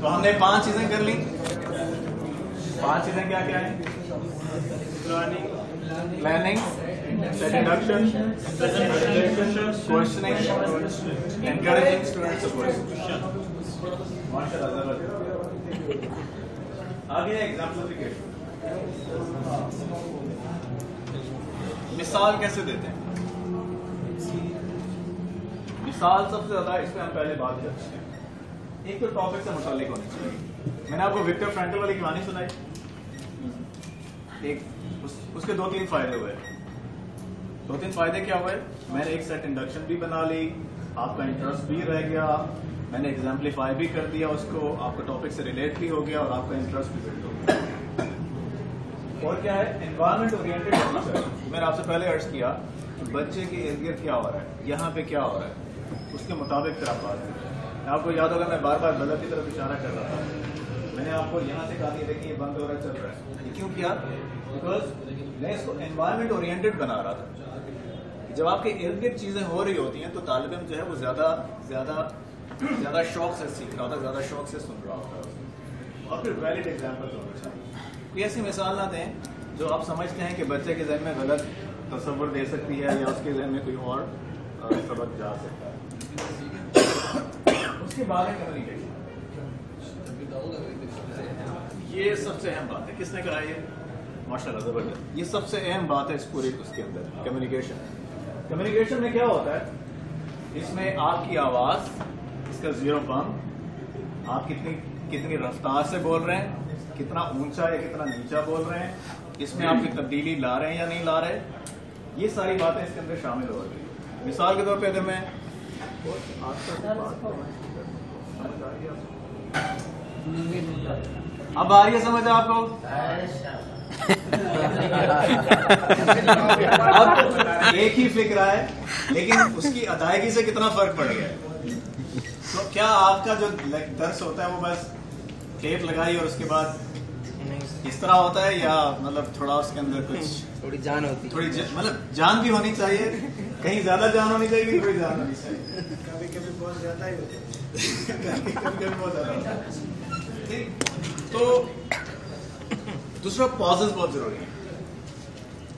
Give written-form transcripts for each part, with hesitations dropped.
तो हमने 5 चीजें कर ली। 5 चीजें क्या क्या है? Planning, introduction, questioning, encouraging students to question. आगे एग्जाम्पलिफिकेशन। मिसाल कैसे देते हैं? मिसाल सबसे ज्यादा इस पे हम पहले बात करते हैं। एक तो टॉपिक से मुताल्लिक होनी चाहिए। मैंने आपको विक्टर फ्रैंकल वाली कहानी सुनाई। उसके 2-3 फायदे हुए। 2-3 फायदे क्या हुए? मैंने एक सेट इंडक्शन भी बना ली, आपका इंटरेस्ट भी रह गया, मैंने एग्जाम्पलीफाई भी कर दिया उसको, आपका टॉपिक से रिलेट भी हो गया और आपका इंटरेस्ट भी बिल्ड हो गया। और क्या है? एनवायरमेंट ओरिएंटेड होना चाहिए। मैंने आपसे पहले अर्ज किया कि बच्चे के इर्द गिर्द क्या हो रहा है, यहाँ पे क्या हो रहा है, उसके मुताबिक फिर आप बात करें। आपको याद होगा मैं बार बार बदल की तरफ इशारा कर रहा था। मैंने आपको यहाँ से कहा देखिए ये बंद हो रहा है, चल रहा है। ये क्यों किया? बिकॉज मैं इसको एनवायरमेंट ओरिएंटेड बना रहा था। जब आपके इर्द गिर्द चीजें हो रही होती हैं तो तालिब इल्म जो है वो ज्यादा शौक से सीख रहा होता है, ज्यादा शौक से सुन रहा होता है। और फिर वैलिड एग्जाम्पल होना चाहिए। कोई ऐसी मिसाल ना दें जो आप समझते हैं कि बच्चे के ज़हन में गलत तस्वर दे सकती है या उसके ज़हन में कोई और सबक जा सकता है। उसके बाद है कम्युनिकेशन। ये सबसे अहम बात है। किसने कहा ये? माशाल्लाह जबरदस्त। ये सबसे अहम बात है इस पूरे उसके अंदर, कम्युनिकेशन। कम्युनिकेशन में क्या होता है? इसमें आपकी आवाज, इसका जीरो बम, आप कितनी रफ्तार से बोल रहे हैं, कितना ऊंचा या कितना नीचा बोल रहे हैं, इसमें आप कोई तब्दीली ला रहे हैं या नहीं ला रहे, ये सारी बातें इसके अंदर शामिल हो रही है। मिसाल के तौर पे अगर मैं अब आ रही है समझ आपको? अब एक ही फिक्र है लेकिन उसकी अदायगी से कितना फर्क पड़ गया है। तो क्या आपका जो दर्स होता है वो बस टेप लगाई और उसके बाद इस तरह होता है, या मतलब थोड़ा उसके अंदर कुछ थोड़ी जान होती है, मतलब जान भी होनी चाहिए, कहीं ज्यादा जान होनी चाहिए, कहीं थोड़ी जान होनी चाहिए, कभी कभी बहुत ज्यादा ही होता है, कभी बहुत ज्यादा होता है। ठीक। तो दूसरा पॉजेस बहुत जरूरी है।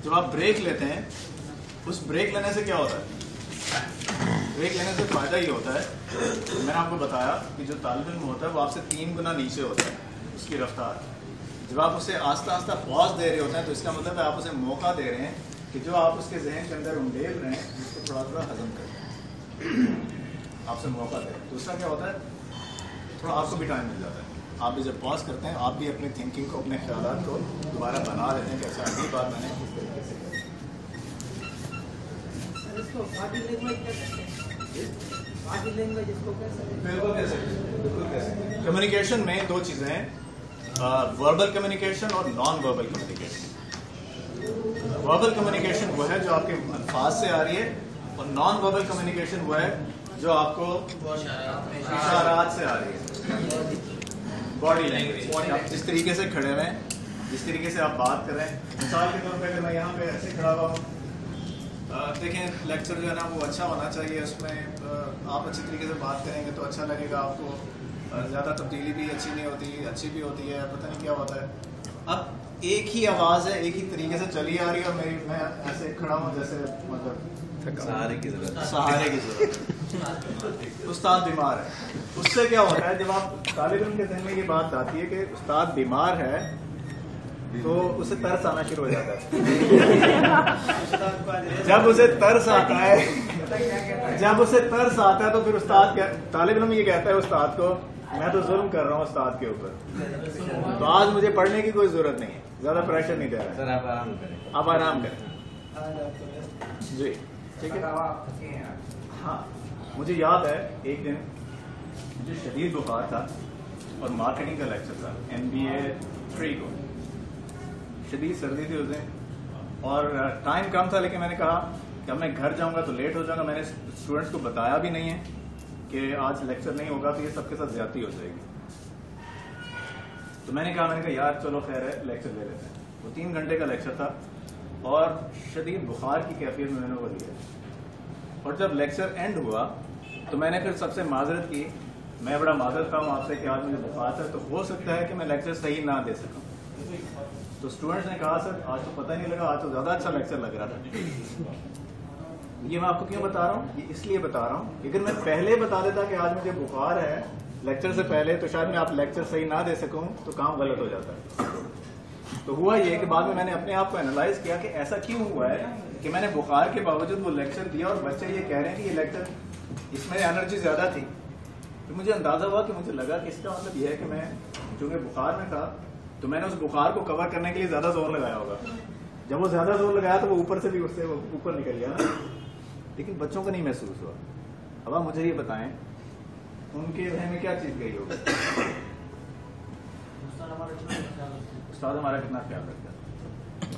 जब आप ब्रेक लेते हैं, उस ब्रेक लेने से क्या होता है? ब्रेक लेने से फायदा ये होता है, मैंने आपको बताया कि जो तालिब इल्म होता है वो आपसे 3 गुना नीचे होता है उसकी रफ्तार। जब आप उसे आस्ता आस्ता पॉज दे रहे होते हैं तो इसका मतलब है आप उसे मौका दे रहे हैं कि जो आप उसके जहन के अंदर उंडेल रहे हैं उसको थोड़ा थोड़ा हजम करें, आपसे मौका दे रहे हैं। दूसरा क्या होता है? थोड़ा आपको भी टाइम मिल जाता है। आप भी जब पॉज करते हैं आप भी अपनी थिंकिंग को, अपने ख्यालात को दोबारा बना लेते हैं कि अच्छा अगली बार मैंने इस तरीके से करी। बिल्कुल कह सकते। कम्युनिकेशन में 2 चीजें हैं, वर्बल कम्युनिकेशन और non verbal communication. Verbal communication वो है जो आपके अल्फाज से आ रही है और नॉन वर्बल कम्युनिकेशन वो है जो आपको इशारात से आ रही है। बॉडी लैंग्वेज, आप जिस तरीके से खड़े हुए हैं, जिस तरीके से आप बात कर रहे हैं। मिसाल के तौर पे अगर मैं यहाँ पे ऐसे खड़ा हुआ हूँ, देखें लेक्चर जो है ना वो अच्छा होना चाहिए, उसमें आप अच्छी तरीके से बात करेंगे तो अच्छा लगेगा आपको। ज़्यादा तब्दीली भी अच्छी नहीं होती, अच्छी भी होती है, पता नहीं क्या होता है। अब एक ही आवाज़ है, एक ही तरीके से चली आ रही है और मैं ऐसे खड़ा हूँ जैसे मतलब सहारे की जरूरत। उस्ताद बीमार है, उससे क्या होता है? जब आप तालिब इल्म के ज़हन में ये बात आती है कि उस्ताद बीमार है तो उसे तरस आना शुरू हो जाता है। जब उसे तरस आता है तो फिर उस्ताद तालिब इल्म ये कहता है उस्ताद को, मैं तो जुल्म कर रहा हूँ उस्ताद के ऊपर, तो आज मुझे पढ़ने की कोई जरूरत नहीं है, ज्यादा प्रेशर नहीं दे रहा है, सर आप आराम करें, आप आराम करें जी, ठीक है। हाँ, मुझे याद है एक दिन मुझे शदीद बुखार था और मार्केटिंग का लेक्चर था MBA 3 को, शदीद सर्दी थी उस दिन और टाइम कम था, लेकिन मैंने कहा कि अब मैं घर जाऊंगा तो लेट हो जाऊंगा। मैंने स्टूडेंट्स को बताया भी नहीं है कि आज लेक्चर नहीं होगा तो ये सबके साथ ज्यादती हो जाएगी। तो मैंने कहा यार चलो खैर है, लेक्चर ले लेते हैं। वो 3 घंटे का लेक्चर था और शदीद बुखार की कैफियत में मैंने वो लिया। और जब लेक्चर एंड हुआ तो मैंने फिर सबसे माजरत की मैं बड़ा माजरत खाऊं आपसे कि आज मुझे बुखार था, तो हो सकता है कि मैं लेक्चर सही ना दे सकूं। तो स्टूडेंट्स ने कहा सर आज तो पता नहीं लगा, आज तो ज्यादा अच्छा लेक्चर लग रहा था। ये मैं आपको क्यों बता रहा हूँ, ये इसलिए बता रहा हूँ, अगर मैं पहले बता देता कि आज मुझे बुखार है लेक्चर से पहले, तो शायद मैं आप लेक्चर सही ना दे सकूं, तो काम गलत हो जाता है। तो हुआ ये कि बाद में मैंने अपने आप को एनालाइज किया कि ऐसा क्यों हुआ है कि मैंने बुखार के बावजूद वो लेक्चर दिया और बच्चे ये कह रहे हैं कि ये लेक्चर इसमें एनर्जी ज्यादा थी। तो मुझे अंदाजा हुआ कि मुझे लगा कि इसका मतलब ये है कि मैं चूंकि बुखार में था तो मैंने उस बुखार को कवर करने के लिए ज्यादा जोर लगाया होगा। जब वो ज्यादा जोर लगाया तो वो ऊपर से भी उससे ऊपर निकल गया ना, लेकिन बच्चों को नहीं महसूस हुआ। अब आप मुझे ये बताएं उनके जहन में क्या चीज गई होगी? उस्ताद हमारा कितना ख्याल रखता है।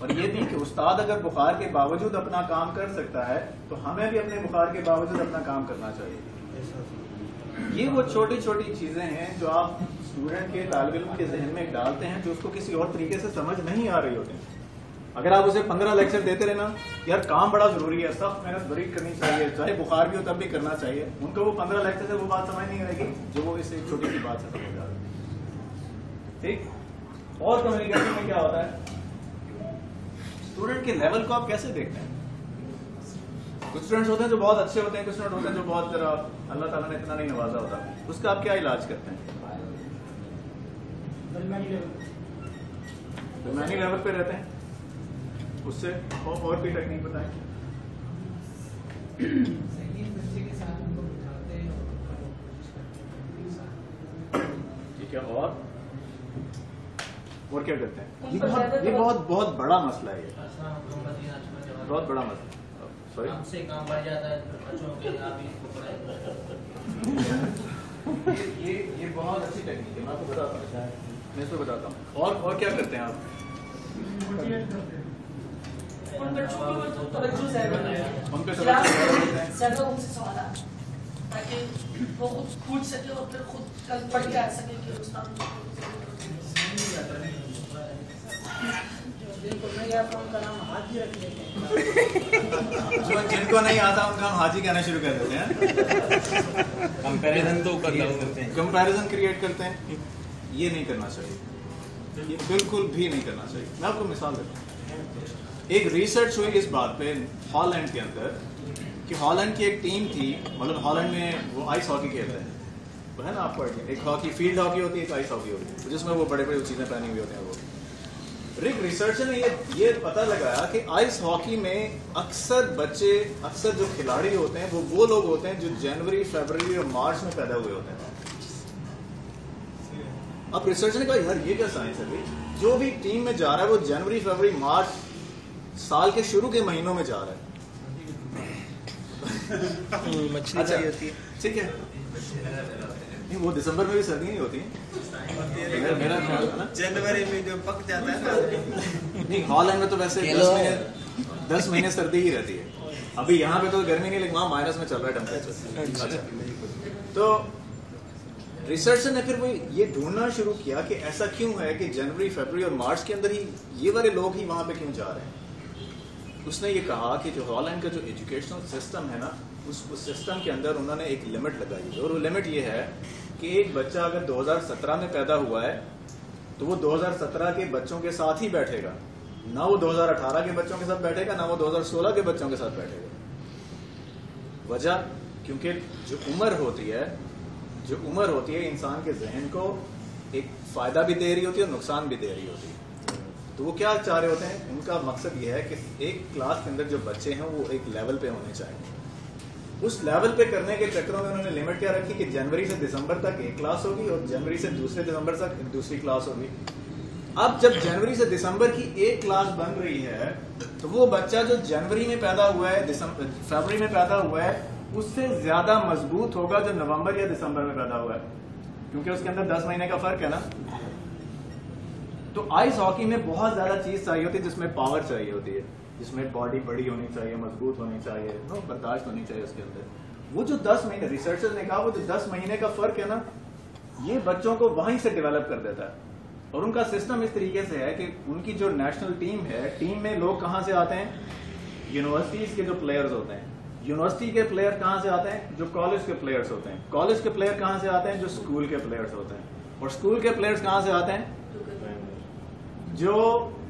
और ये भी कि उस्ताद अगर बुखार के बावजूद अपना काम कर सकता है तो हमें भी अपने बुखार के बावजूद अपना काम करना चाहिए। ये वो छोटी छोटी चीजें हैं जो आप स्टूडेंट के तालिब इल्म के जहन में डालते हैं, जो उसको किसी और तरीके से समझ नहीं आ रही होती। अगर आप उसे 15 लेक्चर देते रहे ना, यार काम बड़ा जरूरी है, सख्त मेहनत बड़ी करनी चाहिए, चाहे बुखार भी हो तब भी करना चाहिए, उनको वो 15 लेक्चर से वो बात समझ नहीं आएगी जो वो इस एक छोटी सी बात से समझ आ रही है। ठीक। और कम्युनिकेशन में क्या होता है, स्टूडेंट के लेवल को आप कैसे देखते हैं? कुछ स्टूडेंट्स होते हैं जो बहुत अच्छे होते हैं, कुछ स्टूडेंट होते हैं जो बहुत जरा अल्लाह ताला ने इतना नहीं नवाजा होता, उसका आप क्या इलाज करते हैं? दरमियानी लेवल पे रहते हैं, उससे और कोई टेक्निक बताएं। ठीक है, और क्या करते हैं? ये बहुत बड़ा मसला है, ये बहुत बड़ा मसला। सॉरी, हमसे काम बढ़ जाता है बच्चों के, आप इसको ये बहुत अच्छी टेक्निक है, मैं आपको बताता हूँ, मैं इसको बताता हूँ। और क्या करते हैं आप? उन बच्चों को तवज्जो ज़्यादा उनके ज़्यादा उनसे सवाल ताकि वो खुद पूछ सके और फिर खुद कल पढ़ के आ सके कि उस्ताद जिनको नहीं आता उनका हम हाजी कहना शुरू कर देते हैं। कंपैरिजन तो करते हैं, कंपैरिजन क्रिएट करते हैं। ये नहीं करना चाहिए, ये बिल्कुल भी नहीं करना चाहिए। मैं आपको मिसाल देता हूँ, एक रिसर्च हुई इस बात पे हॉलैंड के अंदर कि हॉलैंड की एक टीम थी, मतलब हॉलैंड में वो आइस हॉकी खेलते हैं, वो है ना आपको आइडिया, एक हॉकी फील्ड हॉकी होती है, एक आइस हॉकी होती है, जिसमें वो बड़े बड़े चीजें पहनी हुई होते हैं। वो रिसर्चर ने ये पता लगाया कि आइस हॉकी में अक्सर बच्चे, अक्सर जो खिलाड़ी होते हैं वो लोग होते हैं जो जनवरी, फरवरी और मार्च में पैदा हुए होते हैं। अब रिसर्चर ने कहा यार ये क्या साइंस है भाई, जो भी टीम में जा रहा है वो जनवरी, फरवरी, मार्च साल के शुरू के महीनों में जा रहा है। मछली अच्छा, होती है, ठीक है, नहीं वो दिसंबर में भी सर्दी नहीं होती है, मेरा ख्याल है ना जनवरी में जो पक जाता है ना। नहीं, हॉलैंड में तो वैसे 10 महीने सर्दी ही रहती है। अभी यहाँ पे तो गर्मी नहीं, लेकिन वहाँ माइनस में चल रहा है टेम्परेचर। अच्छा, तो रिसर्चर ने फिर वो ये ढूंढना शुरू किया कि ऐसा क्यों है कि जनवरी, फरवरी और मार्च के अंदर ही ये वाले लोग ही वहाँ पे क्यों जा रहे हैं। उसने ये कहा कि जो हॉलैंड का जो एजुकेशनल सिस्टम है ना, उस सिस्टम के अंदर उन्होंने एक लिमिट लगाई है, और वो लिमिट ये है कि एक बच्चा अगर 2017 में पैदा हुआ है तो वो 2017 के बच्चों के साथ ही बैठेगा, ना वो 2018 के बच्चों के साथ बैठेगा, ना वो 2016 के बच्चों के साथ बैठेगा। वजह, क्योंकि जो उम्र होती है इंसान के जहन को एक फायदा भी दे रही होती है और नुकसान भी दे रही होती है। तो वो क्या चाह रहे होते हैं, उनका मकसद ये है कि एक क्लास के अंदर जो बच्चे हैं वो एक लेवल पे होने चाहिए। उस लेवल पे करने के चक्करों में उन्होंने लिमिट क्या रखी कि जनवरी से दिसंबर तक एक क्लास होगी और जनवरी से दूसरे दिसंबर तक दूसरी क्लास होगी। अब जब जनवरी से दिसंबर की एक क्लास बन रही है तो वो बच्चा जो जनवरी में पैदा हुआ है, फरवरी में पैदा हुआ है, उससे ज्यादा मजबूत होगा जो नवंबर या दिसंबर में पैदा हुआ है, क्योंकि उसके अंदर 10 महीने का फर्क है ना। तो आइस हॉकी में बहुत ज्यादा चीज चाहिए होती है, जिसमें पावर चाहिए होती है, जिसमें बॉडी बड़ी होनी चाहिए, मजबूत होनी चाहिए, बर्दाश्त होनी चाहिए उसके अंदर। वो जो 10 महीने, रिसर्चर्स ने कहा वो जो 10 महीने का फर्क है ना, ये बच्चों को वहीं से डेवलप कर देता है। और उनका सिस्टम इस तरीके से है कि उनकी जो नेशनल टीम है, टीम में लोग कहां से आते हैं, यूनिवर्सिटीज के जो प्लेयर्स होते हैं, यूनिवर्सिटी के प्लेयर कहाँ से आते हैं? जो कॉलेज के प्लेयर्स होते हैं। कॉलेज के प्लेयर कहाँ से आते हैं? जो स्कूल के प्लेयर्स होते हैं। और स्कूल के प्लेयर्स कहाँ से आते हैं? जो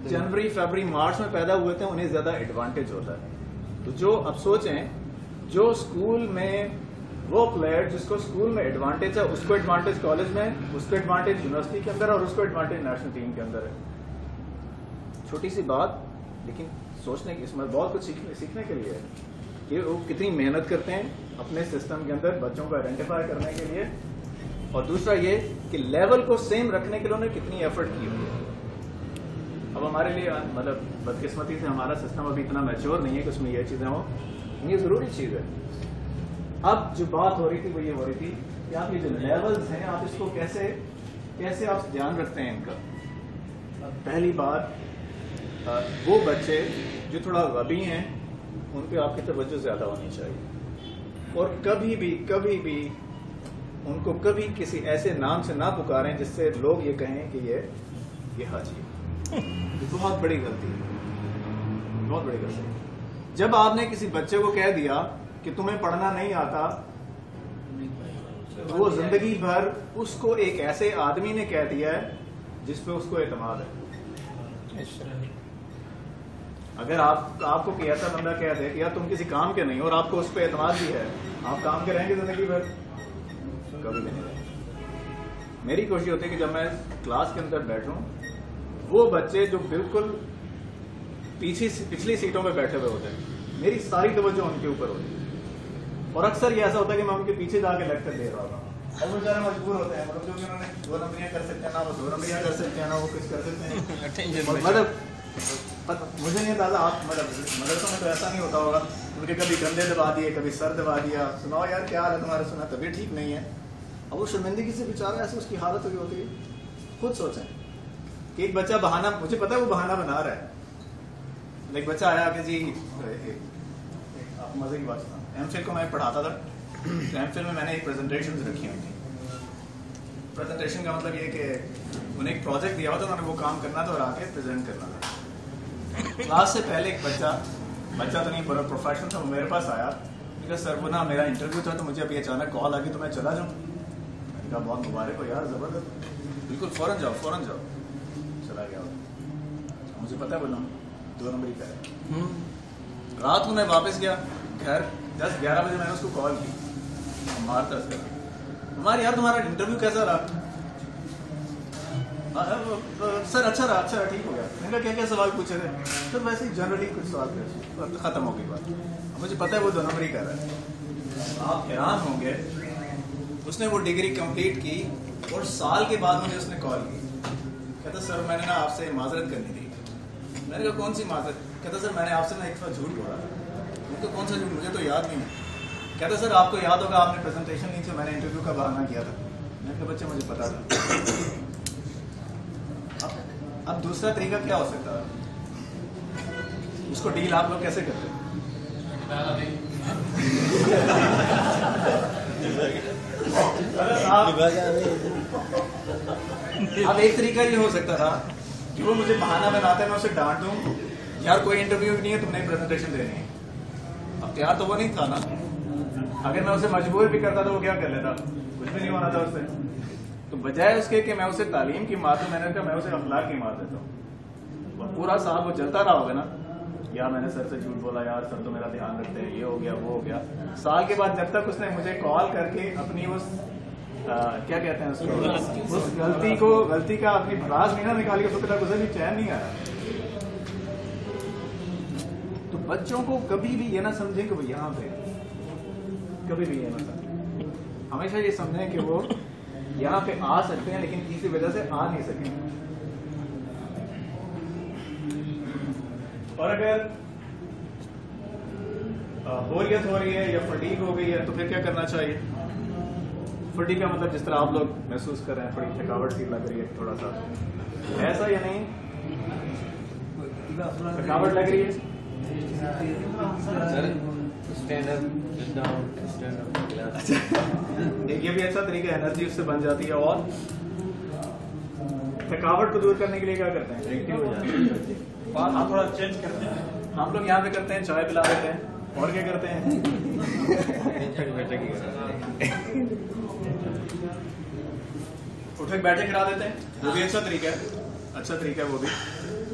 जनवरी, फरवरी, मार्च में पैदा हुए थे, उन्हें ज्यादा एडवांटेज होता है। तो जो अब सोचें, जो स्कूल में वो प्लेयर जिसको स्कूल में एडवांटेज है, उसको एडवांटेज कॉलेज में, उसको एडवांटेज यूनिवर्सिटी के अंदर, और उसको एडवांटेज नेशनल टीम के अंदर है। छोटी सी बात, लेकिन सोचने की, इसमें बहुत कुछ सीखने के लिए है कि वो कितनी मेहनत करते हैं अपने सिस्टम के अंदर बच्चों को आइडेंटिफाई करने के लिए, और दूसरा ये कि लेवल को सेम रखने के लिए उन्होंने कितनी एफर्ट की हुई है। अब हमारे लिए मतलब बदकिस्मती से हमारा सिस्टम अभी इतना मैच्योर नहीं है कि उसमें ये चीजें हो, ये जरूरी चीज है। अब जो बात हो रही थी वो ये हो रही थी कि आप ये जो लेवल्स हैं, आप इसको कैसे आप ध्यान रखते हैं इनका। पहली बात, वो बच्चे जो थोड़ा गबी हैं उन पे आपकी तवज्जो ज्यादा होनी चाहिए, और कभी भी उनको कभी किसी ऐसे नाम से ना पुकारें जिससे लोग ये कहें कि ये हाजी है। ये बहुत बड़ी गलती है, बहुत बड़ी गलती है। जब आपने किसी बच्चे को कह दिया कि तुम्हें पढ़ना नहीं आता, तो वो जिंदगी भर उसको एक ऐसे आदमी ने कह दिया है जिस पे उसको एतमाद है। अगर आपको कोई ऐसा बंदा कह दे कि यार तुम किसी काम के नहीं हो, और आपको उस पर एतमाद भी है, आप काम के रहेंगे जिंदगी भर? कभी भी नहीं रहेंगे। मेरी कोशिश होती है कि जब मैं क्लास के अंदर बैठूं, वो बच्चे जो बिल्कुल पिछली सीटों में बैठे हुए होते हैं, मेरी सारी तवज्जो उनके ऊपर होती है। और अक्सर ये ऐसा होता है कि मैं उनके पीछे जाके लेक्चर दे रहा होता हूँ, और वो बेचारे मजबूर होते हैं, मतलब जो कि उन्होंने 2 नंबरियां कर सकते हैं ना, वो 2 नंबरियां कर सकते हैं ना, वो कुछ कर सकते हैं। मतलब मुझे नहीं अंदाजा, आप मदरसों में तो ऐसा नहीं होता होगा, उनके कभी कंधे दबा दिए, कभी सर दबा दिया, सुनाओ यार क्या हाल है तुम्हारा, सुना तबीयत ठीक नहीं है। अब वो शर्मिंदगी से बेचारा ऐसे उसकी हालत हुई होती है। खुद सोचें कि एक बच्चा बहाना, मुझे पता है वो बहाना बना रहा है, एक बच्चा आया कि जी, आप मजे की बात सुना, एमफिल को मैं पढ़ाता था, तो एमफिल में मैंने एक प्रेजेंटेशन रखी हुई थी। प्रेजेंटेशन का मतलब ये कि उन्हें एक प्रोजेक्ट दिया हुआ था, उन्होंने वो काम करना था और आके प्रेजेंट करना था। क्लास से पहले एक बच्चा तो नहीं, बड़ा प्रोफेशनल था, वो मेरे पास आया, कहा सर वो ना मेरा इंटरव्यू था, तो मुझे अभी अचानक कॉल आ गई, तो मैं चला जाऊँ। मैंने कहा बहुत मुबारक हो यार, जबरदस्त, बिल्कुल फौरन जाओ। चला गया, मुझे पता है बोला 2 नंबर ही का। रात को मैं वापस गया घर, 10-11 बजे मैंने उसको कॉल की, मारता हमारे यार तुम्हारा इंटरव्यू कैसा रहा? सर अच्छा रहा, ठीक हो गया। मैंने कहा क्या सवाल पूछे थे? सर वैसे ही जनरली कुछ सवाल थे, खत्म हो गई बात। मुझे पता है वो 2 नंबर ही कर रहा है। आप हैरान होंगे, उसने वो डिग्री कंप्लीट की और साल के बाद मुझे उसने कॉल की, कहता सर मैंने ना आपसे माजरत करनी थी। मैंने कहा कौन सी माजरत? कहता सर मैंने आपसे ना एक दफा झूठ बोला। मुझे कौन सा झूठ? मुझे तो याद नहीं है। कहता सर आपको याद होगा आपने प्रेजेंटेशन ली थी, मैंने इंटरव्यू का बहाना किया था। मैंने कहा बच्चे मुझे पता था। अब दूसरा तरीका क्या हो सकता है? उसको डील आप लोग कैसे करते हैं? अब एक तरीका ये हो सकता था कि वो मुझे बहाना बनाता है, मैं उसे डांट दूं, यार कोई इंटरव्यू नहीं है, तुमने प्रेजेंटेशन देनी है। अब तैयार तो वो नहीं था ना। अगर मैं उसे मजबूर भी करता तो वो क्या कर लेता? कुछ भी नहीं होना था उससे। तो बजाय उसके कि मैं उसे तालीम की मार दूं, मैंने कहा मैं उसे अखलाक की मार देता हूँ। और पूरा साल वो चलता रहा होगा ना, यार मैंने सर से झूठ बोला, यार सर तो मेरा ध्यान रखते हैं, ये हो गया वो हो गया। साल के बाद जब तक उसने मुझे कॉल करके अपनी उस क्या कहते हैं उसको, उस गलती का अपनी भड़ास नहीं ना निकाली, उसको तक उसे भी चैन नहीं आया। तो बच्चों को कभी भी ये ना समझे कि वो यहाँ पे, कभी भी ये ना समझे, हमेशा ये समझें कि वो यहाँ पे आ सकते हैं लेकिन किसी वजह से आ नहीं सके। और अगर बोरियत हो रही है या फटीग हो गई है तो फिर क्या करना चाहिए? फटीग का मतलब जिस तरह आप लोग महसूस कर रहे हैं, थोड़ी थकावट सी लग रही है, थोड़ा सा ऐसा या नहीं? थकावट लग रही है? Stand up, down, stand up. ये भी अच्छा तरीका है, एनर्जी उससे बन जाती है। और थकावट को दूर करने के लिए क्या करते हैं? एक्टिव हो जाते हैं। बात थोड़ा चेंज करते हैं। हम लोग यहाँ पे करते हैं, चाय पिला देते हैं, और क्या करते हैं? बैठक ही उठक बैठक करा देते हैं, वो भी अच्छा तरीका है, वो भी।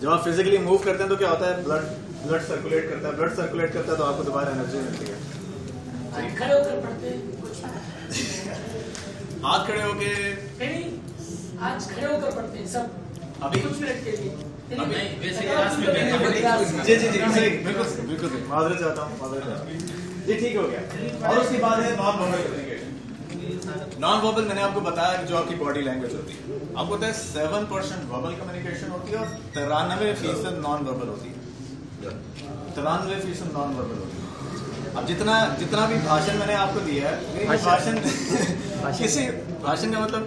जब आप फिजिकली मूव करते हैं तो क्या होता है, ब्लड सर्कुलेट करता है, तो आपको दोबारा एनर्जी मिलती है। खड़े होकर पढ़ते हैं कुछ हाथ खड़े होके नहीं, आज खड़े होकर पढ़ते हैं सब अभी कुछ मिनट के लिए। अभी नहीं, वैसे क्लास में बैठे जी माजरत चाहता हूँ जी, ठीक हो गया। और उसके बाद है non verbal communication. Non verbal मैंने आपको बताया कि जो आपकी बॉडी लैंग्वेज होती है, आपको पता है 7% वर्बल कम्युनिकेशन होती है और 93% नॉन वर्बल होती है। 93% नॉन वर्बल होती है। अब जितना भी भाषण मैंने आपको दिया है, भाषण किसी भाषण का मतलब